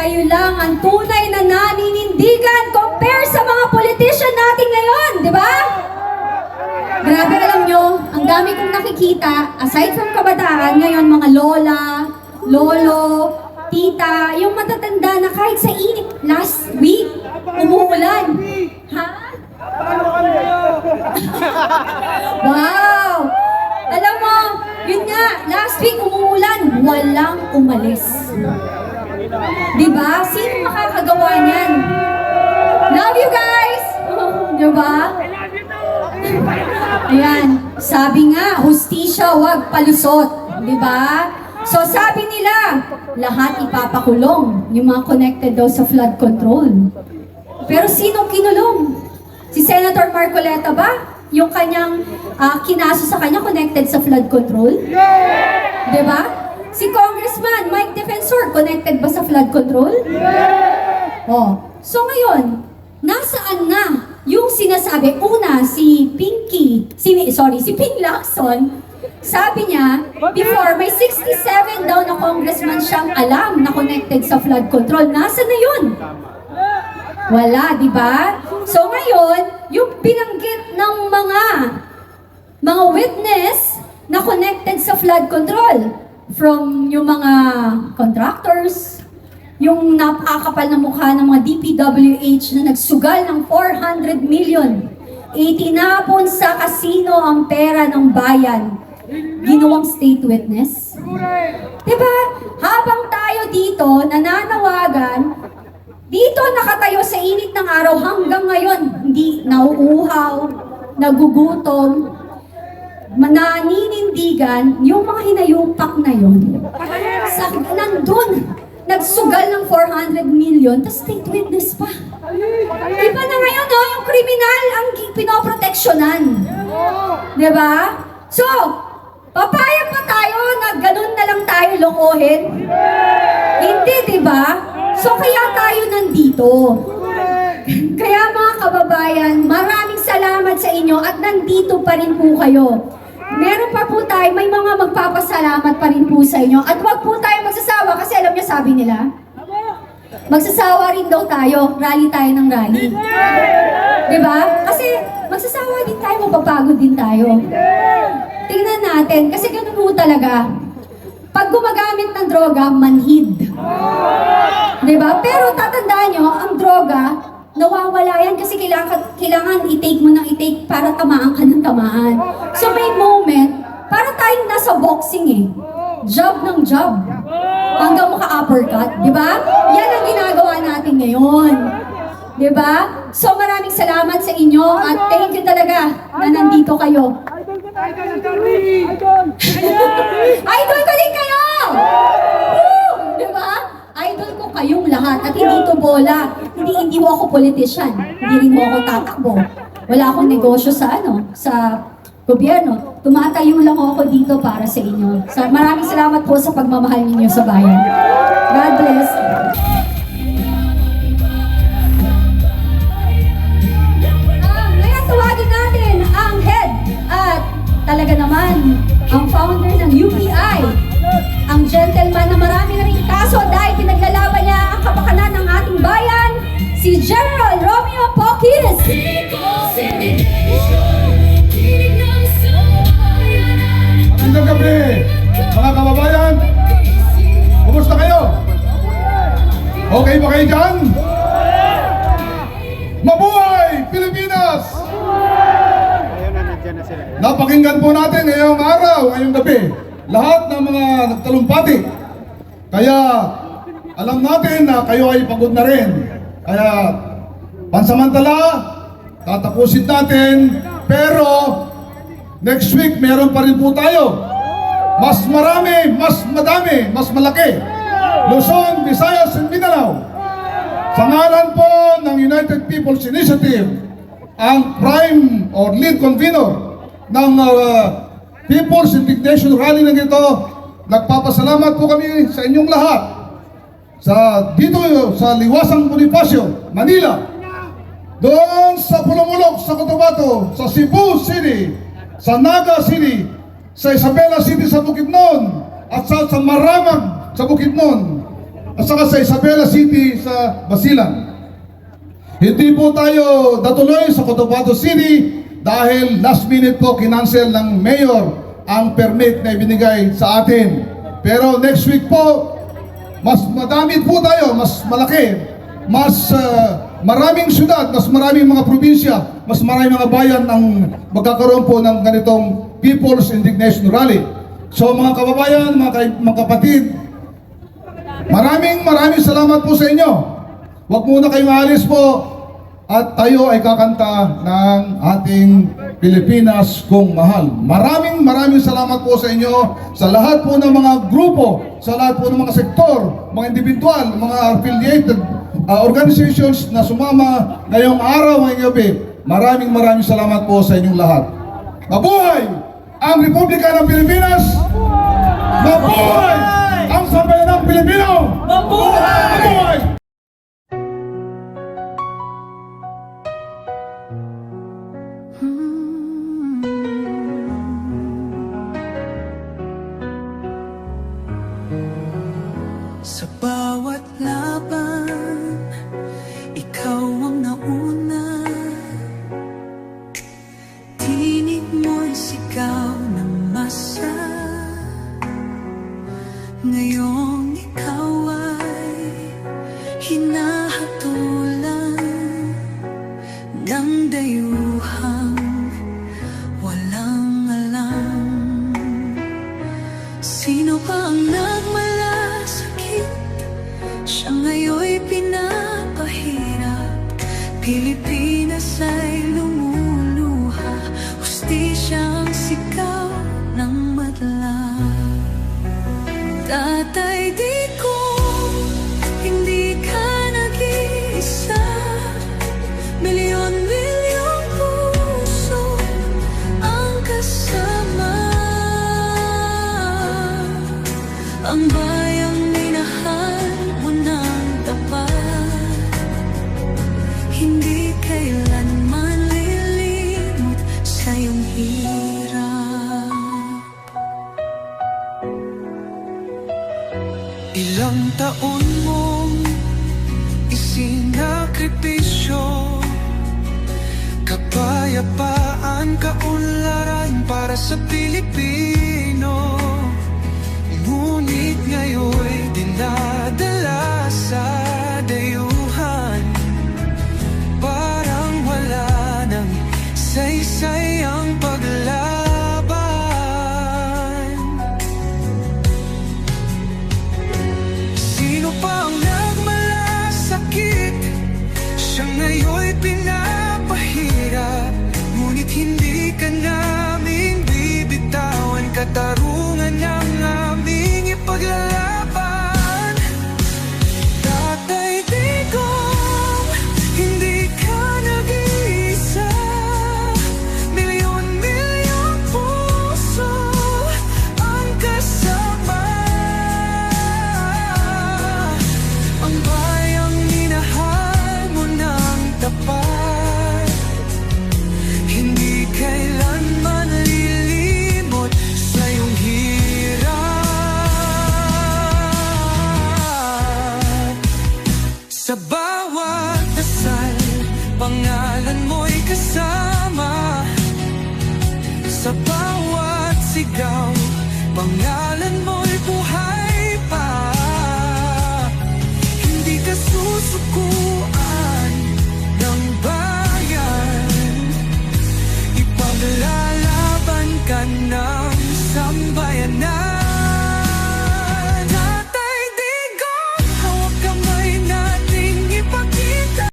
kayo lang ang tunay na naninindigan compare sa mga politician natin ngayon, di ba? Grabe, alam nyo, ang dami kong nakikita, aside from kabataan, ngayon mga lola, lolo, tita, yung matatanda na kahit sa init last week, umuulan. Ha? Wow! Alam mo, yun nga, last week umuulan, walang umalis. Diba? Sino makakagawa niyan? Love you guys! Diba? Ayan, sabi nga, hustisya wag palusot. Diba? So sabi nila, lahat ipapakulong, yung mga connected daw sa flood control. Pero sinong kinulong? Si Senator Marcoleta ba? Yung kanyang kinaso sa kanya connected sa flood control? Diba? Si Congressman Mike Defensor, connected ba sa flood control? Oh. So ngayon, nasaan na yung sinasabi? Una, si Ping Lacson, sabi niya, before, may 67 daw na congressman siyang alam na connected sa flood control. Nasaan na yun? Wala, di ba? So ngayon, yung binanggit ng mga witness na connected sa flood control, from yung mga contractors, yung napakapal na mukha ng mga DPWH na nagsugal ng 400 million, itinapon sa kasino ang pera ng bayan, ginawang state witness. Diba? Habang tayo dito nananawagan, dito nakatayo sa init ng araw hanggang ngayon, hindi nauuhaw, nagugutom, mananinindigan, yung mga hinayupak na yun, nandun, nagsugal ng 400 million, tas state witness pa. Iba na ngayon, no? Yung kriminal ang pinoproteksyonan. Diba? So, papayag pa tayo na ganun na lang tayo lokohin? Hindi, diba? So, kaya tayo nandito. Kaya mga kababayan, maraming salamat sa inyo at nandito pa rin po kayo. Meron pa po tayo, may mga magpapasalamat pa rin po sa inyo. At wag po tayo magsasawa kasi alam niyo sabi nila, magsasawa rin daw tayo, rally tayo ng rally. Diba? Kasi magsasawa din tayo, mapapagod din tayo. Tingnan natin, kasi ganun po talaga. Pag gumagamit ng droga, manhid. Diba? Pero tatandaan nyo, ang droga, nawawala yan kasi kailangan i-take mo ng i-take para tamaan ka ng tamaan. So may moment, para tayong nasa boxing eh. Job ng job. Hanggang maka-uppercut. Diba? Yan ang ginagawa natin ngayon. Diba? So maraming salamat sa inyo at thank you talaga na nandito kayo. Idol ko din kayo! Woo! Diba? Idol ko kayong lahat at hindi ito bola. Hindi mo ako politician. Hindi rin mo ako tatakbo. Wala akong negosyo sa gobyerno. Tumatayo lang ako dito para sa inyo. So, maraming salamat po sa pagmamahal ninyo sa bayan. God bless. Ngayon tawagin natin ang head at talaga naman ang founder ng UPI. Ang gentleman na marami na rin kaso dahil pinaglalaban niya ang kapakanan ng ating bayan, si General Romeo Poquis. Magandang gabi, mga kababayan. Kumusta kayo? Okay ba kayo dyan? Mabuhay Pilipinas! Napakinggan po natin ngayong araw, ngayong gabi, lahat ng mga nagtalumpati. Kaya alam natin na kayo ay pagod na rin. Kaya pansamantala, tatapusin natin. Pero next week meron pa rin po tayo. Mas marami, mas madami, mas malaki. Luzon, Visayas, and Mindanao. Sa ngalan po ng United People's Initiative, ang prime or lead convener ng People's Indignation Rally ng ito, nagpapasalamat po kami sa inyong lahat dito sa Liwasang Bonifacio, Manila, doon sa Pulumulok, sa Cotabato, sa Cebu City, sa Naga City, sa Isabela City sa Bukidnon, at sa Maramag sa Bukidnon. at saka sa Isabela City sa Basilan. Hindi po tayo natuloy sa Cotabato City dahil last minute po kinancel ng mayor ang permit na ibinigay sa atin. Pero next week po, mas madami po tayo, mas malaki, mas maraming syudad, mas maraming mga probinsya, mas maraming mga bayan ang magkakaroon po ng ganitong People's Indignation Rally. So mga kababayan, mga kapatid, maraming salamat po sa inyo. Huwag muna kayong aalis po at tayo ay kakanta ng ating Pilipinas kung mahal. Maraming salamat po sa inyo, sa lahat po ng mga grupo, sa lahat po ng mga sektor, mga individual, mga affiliated organizations na sumama ngayong araw, ngayong gabi. Maraming salamat po sa inyong lahat. Mabuhay ang Republika ng Pilipinas! Mabuhay ang sambayanang Pilipino! Mabuhay! Sa bawat laban, ikaw ang nauna. Tinig mo'y sigaw ng masa. Ngayong ikaw ay hinahatulan ng dayuhang walang alam. Sino pa ang nagmalasakit? Siya ngayon'y pinapahirap. Pilipinas ay lumuluha. Hustisya ang sigaw ng madla. Tatay, di ko hindi ka nag-iisa. Milyon-milyong puso ang kasama. Ang bayang minahal mo ng tapat, hindi kailanman lilimot sa iyong hirap. Ilang taon mong isinakripisyo, kapayapaan, kaunlaran para sa Pilipino.